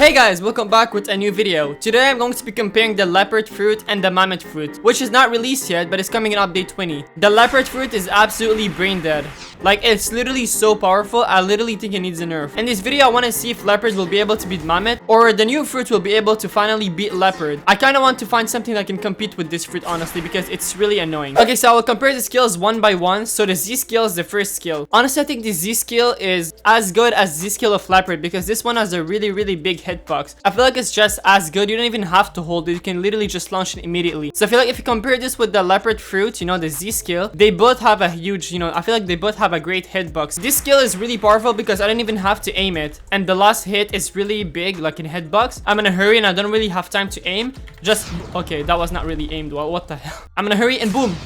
Hey guys, welcome back with a new video. Today I'm going to be comparing the Leopard fruit and the Mammoth fruit, which is not released yet but it's coming in update 20. The Leopard fruit is absolutely brain dead. Like, it's literally so powerful, I literally think it needs a nerf. In this video I want to see if Leopard will be able to beat Mammoth, or the new fruit will be able to finally beat Leopard. I kind of want to find something that can compete with this fruit honestly, because it's really annoying. Okay, so I will compare the skills one by one. So the Z skill is the first skill. Honestly, I think the Z skill is as good as Z skill of Leopard, because this one has a really big hitbox. I feel like it's just as good. You don't even have to hold it, you can literally just launch it immediately. So I feel like if you compare this with the Leopard fruit, you know, the Z skill, they both have a huge, I feel like they both have a great hitbox. This skill is really powerful because I don't even have to aim it, and the last hit is really big, like in hitbox. I'm in a hurry and I don't really have time to aim. Just okay, that was not really aimed well. What the hell? I'm in a hurry and boom.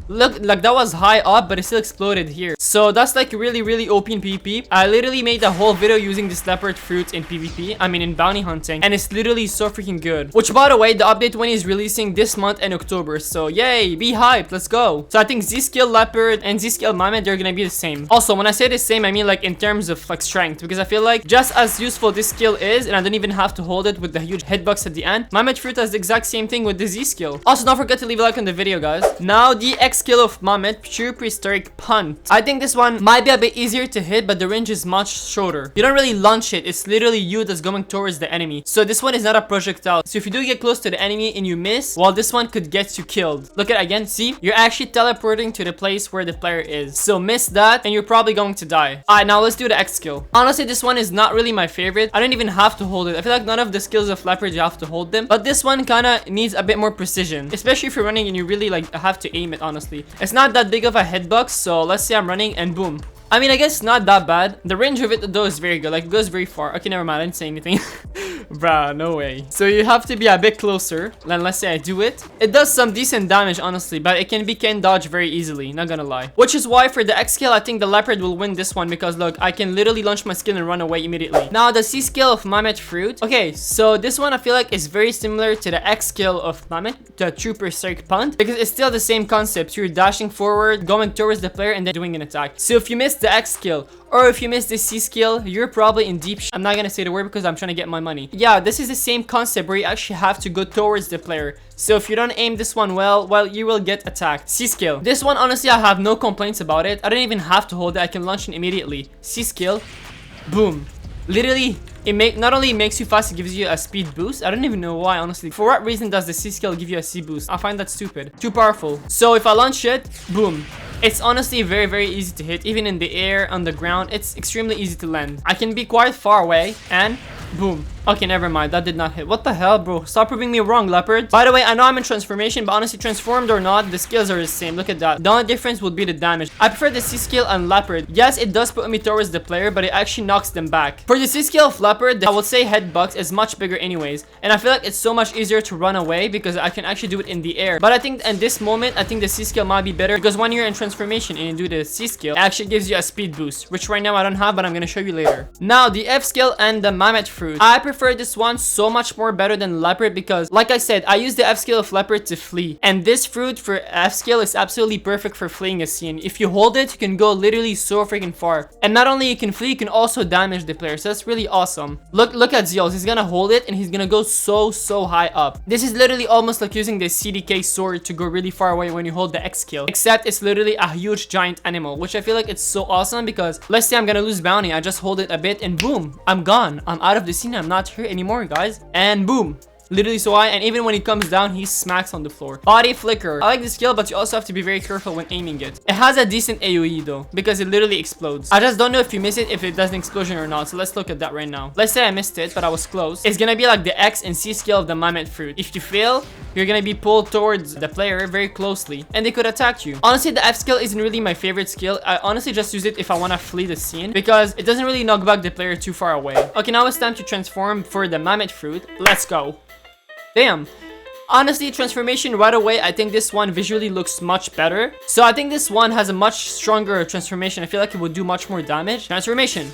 Look, like that was high up, but it still exploded here. So that's like really OP in PvP. I literally made a whole video using this Leopard fruit in PvP. I mean in bounty hunting, and it's literally so freaking good. Which, by the way, the update 20 is releasing this month in October. So yay, be hyped, let's go. So I think Z skill Leopard and Z skill Mammoth, they're gonna be the same. Also, when I say the same, I mean like in terms of like strength, because I feel like just as useful this skill is, and I don't even have to hold it with the huge hitbox at the end, Mammoth fruit has the exact same thing with the Z skill. Also, don't forget to leave a like on the video, guys. Now the X skill of Mammoth, pure prehistoric punt. I think this one might be a bit easier to hit, but the range is much shorter. You don't really launch it, it's literally you that's going towards the enemy. So this one is not a projectile. So if you do get close to the enemy and you miss, well, this one could get you killed. Look at it again, see? You're actually teleporting to the place where the player is. So miss that and you're probably going to die. Alright, now let's do the X skill. Honestly, this one is not really my favorite. I don't even have to hold it. I feel like none of the skills of Leopard you have to hold them, but this one kind of needs a bit more precision, especially if you're running and you really like have to aim it. Honestly, it's not that big of a hitbox. So let's say I'm running and boom. I mean, I guess not that bad. The range of it though is very good. Like, it goes very far. Okay, never mind, I didn't say anything. Bruh, no way. So you have to be a bit closer. Then let's say I do it. It does some decent damage, honestly, but it can dodge very easily, not gonna lie. Which is why for the X skill, I think the Leopard will win this one, because look, I can literally launch my skill and run away immediately. Now the C skill of Mammoth fruit. Okay, so this one I feel like is very similar to the X skill of Mammoth, the trooper strike punt, because it's still the same concept. You're dashing forward, going towards the player, and then doing an attack. So if you miss the X skill, or if you miss the C skill, you're probably in deep I'm not gonna say the word because I'm trying to get my money. Yeah, this is the same concept where you actually have to go towards the player. So if you don't aim this one well, you will get attacked. C skill. This one, honestly, I have no complaints about it. I don't even have to hold it. I can launch it immediately. C skill. Boom. Literally, not only makes you fast, it gives you a speed boost. I don't even know why, honestly. For what reason does the C skill give you a C boost? I find that stupid. Too powerful. So if I launch it, boom. It's honestly very easy to hit. Even in the air, on the ground, it's extremely easy to land. I can be quite far away and boom. Okay, never mind. That did not hit. What the hell, bro? Stop proving me wrong, Leopard. By the way, I know I'm in transformation, but honestly, transformed or not, the skills are the same. Look at that. The only difference would be the damage. I prefer the C skill on Leopard. Yes, it does put me towards the player, but it actually knocks them back. For the C skill of Leopard, I would say hitbox is much bigger anyways. And I feel like it's so much easier to run away because I can actually do it in the air. But I think in this moment, I think the C skill might be better, because when you're in transformation and you do the C skill, it actually gives you a speed boost, which right now I don't have, but I'm going to show you later. Now, the F skill and the Mammoth fruit. I prefer this one so much more better than Leopard, because like I said, I use the F skill of Leopard to flee, and this fruit for F skill is absolutely perfect for fleeing a scene. If you hold it, you can go literally so freaking far, and not only you can flee, you can also damage the player. So that's really awesome. Look at Zeals. He's gonna hold it and he's gonna go so high up. This is literally almost like using the CDK sword to go really far away when you hold the X skill, except it's literally a huge giant animal, which I feel like it's so awesome, because let's say I'm gonna lose bounty, I just hold it a bit and boom, I'm gone. I'm out of the scene. I'm not here anymore, guys. And boom, literally so high, and even when he comes down, he smacks on the floor. Body flicker. I like the skill, but you also have to be very careful when aiming it. It has a decent AoE though, because it literally explodes. I just don't know if you miss it, if it does an explosion or not. So let's look at that right now. Let's say I missed it, but I was close. It's gonna be like the X and C skill of the Mammoth fruit. If you fail, you're gonna be pulled towards the player very closely, and they could attack you. Honestly, the F skill isn't really my favorite skill. I honestly just use it if I want to flee the scene, because it doesn't really knock back the player too far away. Okay, now it's time to transform for the Mammoth fruit. Let's go. Damn. Honestly, transformation right away, I think this one visually looks much better. So I think this one has a much stronger transformation. I feel like it would do much more damage. Transformation.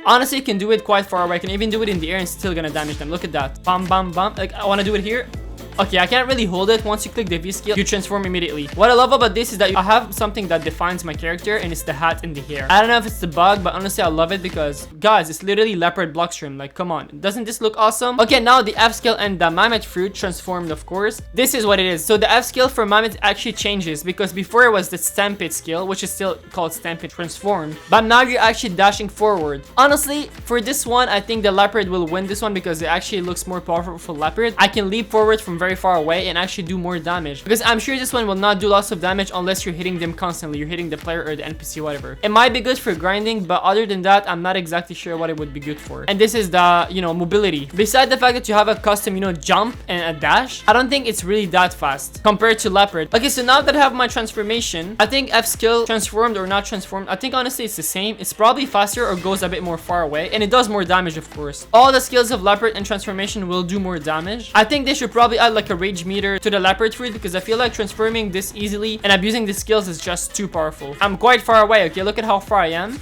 Honestly, you can do it quite far away. I can even do it in the air and still gonna damage them. Look at that. Bam, bam, bam. Like, I want to do it here. Okay, I can't really hold it. Once you click the V skill, you transform immediately. What I love about this is that I have something that defines my character, and it's the hat and the hair. I don't know if it's the bug, but honestly, I love it because, guys, it's literally Leopard Bloxtrem. Like, come on. Doesn't this look awesome? Okay, now the F skill and the Mammoth Fruit transformed, of course. This is what it is. So the F skill for Mammoth actually changes because before it was the Stampede skill, which is still called Stampede Transformed. But now you're actually dashing forward. Honestly, for this one, I think the Leopard will win this one because it actually looks more powerful for Leopard. I can leap forward from very far away and actually do more damage because I'm sure this one will not do lots of damage unless you're hitting them constantly. You're hitting the player or the NPC, whatever. It might be good for grinding, but other than that, I'm not exactly sure what it would be good for. And this is the, mobility. Besides the fact that you have a custom, jump and a dash, I don't think it's really that fast compared to Leopard. Okay, so now that I have my transformation, I think F skill transformed or not transformed, I think honestly it's the same. It's probably faster or goes a bit more far away, and it does more damage, of course. All the skills of Leopard and transformation will do more damage. I think they should probably add like a rage meter to the Leopard fruit because I feel like transforming this easily and abusing the skills is just too powerful. I'm quite far away. Okay, look at how far I am.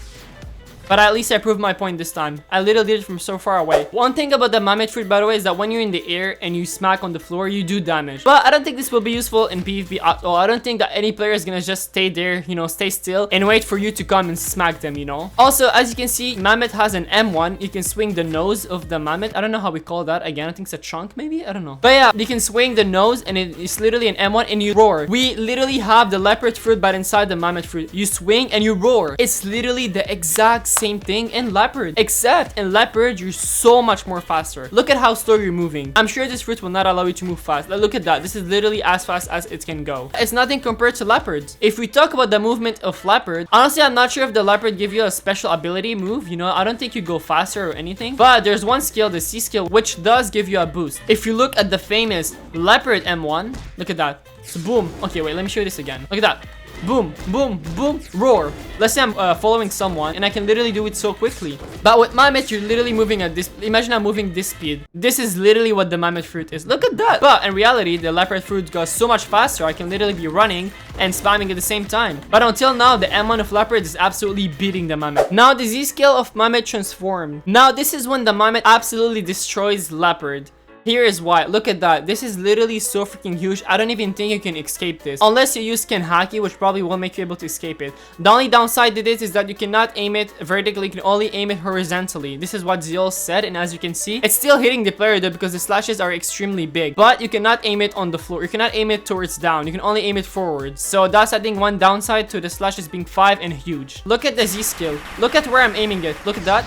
But at least I proved my point this time. I literally did it from so far away. One thing about the Mammoth Fruit, by the way, is that when you're in the air and you smack on the floor, you do damage. But I don't think this will be useful in PvP at all. I don't think that any player is gonna just stay there, stay still and wait for you to come and smack them, Also, as you can see, Mammoth has an M1. You can swing the nose of the Mammoth. I don't know how we call that. Again, I think it's a trunk, maybe? I don't know. But yeah, you can swing the nose and it's literally an M1 and you roar. We literally have the Leopard Fruit, but inside the Mammoth Fruit. You swing and you roar. It's literally the exact same thing in Leopard, except in Leopard you're so much more faster. Look at how slow you're moving. I'm sure this fruit will not allow you to move fast. Look at that. This is literally as fast as it can go. It's nothing compared to Leopard. If we talk about the movement of Leopard, honestly I'm not sure if the Leopard give you a special ability move. I don't think you go faster or anything, but there's one skill, the C skill, which does give you a boost. If you look at the famous Leopard M1, look at that. So boom. Okay, wait, let me show you this again. Look at that. Boom, boom, boom, roar. Let's say I'm following someone and I can literally do it so quickly. But with Mammoth, you're literally moving at this. Imagine I'm moving this speed. This is literally what the Mammoth Fruit is. Look at that. But in reality, the Leopard Fruit goes so much faster. I can literally be running and spamming at the same time. But until now, the M1 of Leopard is absolutely beating the Mammoth. Now, the Z skill of Mammoth transformed. Now, this is when the Mammoth absolutely destroys Leopard. Here is why. Look at that. This is literally so freaking huge. I don't even think you can escape this. Unless you use Skin Haki, which probably won't make you able to escape it. The only downside to this is that you cannot aim it vertically. You can only aim it horizontally. This is what Zeal said. And as you can see, it's still hitting the player though because the slashes are extremely big. But you cannot aim it on the floor. You cannot aim it towards down. You can only aim it forward. So that's, I think, one downside to the slashes being 5 and huge. Look at the Z skill. Look at where I'm aiming it. Look at that.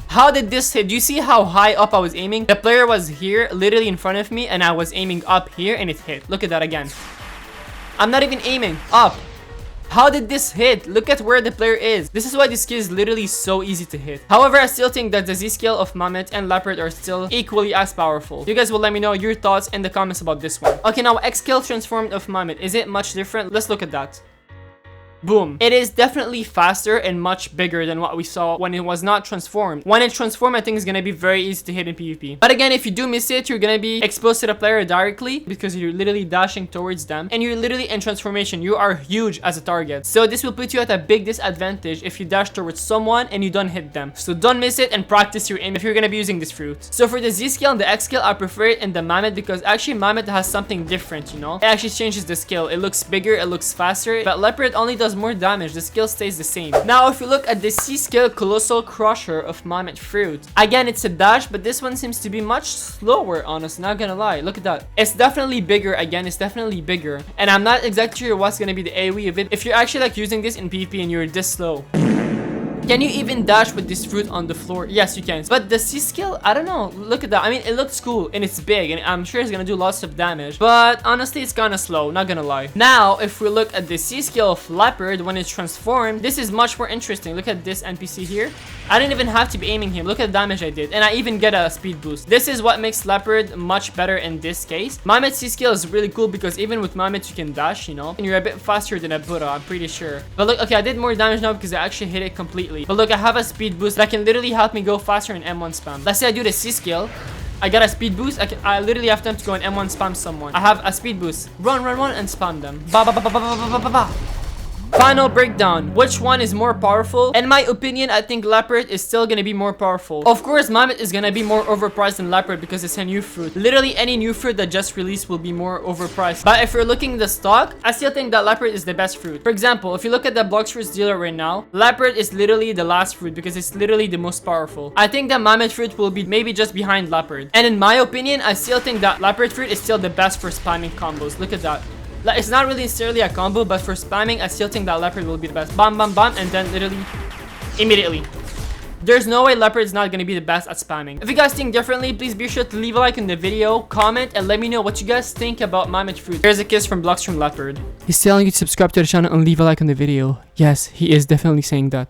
How did this hit? Do you see how high up I was aiming? The player was here, literally in front of me, and I was aiming up here, and it hit. Look at that again. I'm not even aiming up. How did this hit? Look at where the player is. This is why this skill is literally so easy to hit. However, I still think that the Z skill of Mammoth and Leopard are still equally as powerful. You guys will let me know your thoughts in the comments about this one. Okay, now X skill transformed of Mammoth. Is it much different? Let's look at that. Boom. It is definitely faster and much bigger than what we saw when it was not transformed. When it's transformed, I think it's gonna be very easy to hit in PvP. But again, if you do miss it, you're gonna be exposed to the player directly because you're literally dashing towards them and you're literally in transformation. You are huge as a target. So this will put you at a big disadvantage if you dash towards someone and you don't hit them. So don't miss it and practice your aim if you're gonna be using this fruit. So for the Z skill and the X skill, I prefer it in the Mammoth because actually Mammoth has something different, It actually changes the skill. It looks bigger, it looks faster, but Leopard only does more damage. The skill stays the same. Now if you look at the C skill Colossal Crusher of Mammoth Fruit, again it's a dash, but this one seems to be much slower, honestly, not gonna lie. Look at that. It's definitely bigger. Again, it's definitely bigger, and I'm not exactly sure what's gonna be the AoE of it if you're actually like using this in PvP and you're this slow. Can you even dash with this fruit on the floor? Yes, you can. But the C skill, I don't know. Look at that. I mean, it looks cool and it's big and I'm sure it's gonna do lots of damage. But honestly, it's kinda slow, not gonna lie. Now, if we look at the C skill of Leopard when it's transformed, this is much more interesting. Look at this NPC here. I didn't even have to be aiming him. Look at the damage I did. And I even get a speed boost. This is what makes Leopard much better in this case. Mammoth C skill is really cool because even with Mammoth, you can dash, And you're a bit faster than a Buddha, I'm pretty sure. But look, okay, I did more damage now because I actually hit it completely. But look, I have a speed boost that can literally help me go faster in M1 spam. Let's say I do the C skill. I got a speed boost. I literally have time to go in M1 spam someone. I have a speed boost. Run, run, run, and spam them. Ba ba ba ba ba ba ba ba ba. Final breakdown. Which one is more powerful? In my opinion, I think Leopard is still gonna be more powerful. Of course, Mammoth is gonna be more overpriced than Leopard because it's a new fruit. Literally any new fruit that just released will be more overpriced. But if you're looking at the stock, I still think that Leopard is the best fruit. For example, if you look at the Blox Fruits dealer right now, Leopard is literally the last fruit because it's literally the most powerful. I think that Mammoth fruit will be maybe just behind Leopard. And in my opinion, I still think that Leopard fruit is still the best for spamming combos. Look at that. It's not really necessarily a combo, but for spamming, I still think that Leopard will be the best. Bam, bam, bam, and then literally, immediately. There's no way Leopard is not going to be the best at spamming. If you guys think differently, please be sure to leave a like on the video, comment, and let me know what you guys think about Mammoth fruit. Here's a kiss from Bloxtrem Leopard. He's telling you to subscribe to the channel and leave a like on the video. Yes, he is definitely saying that.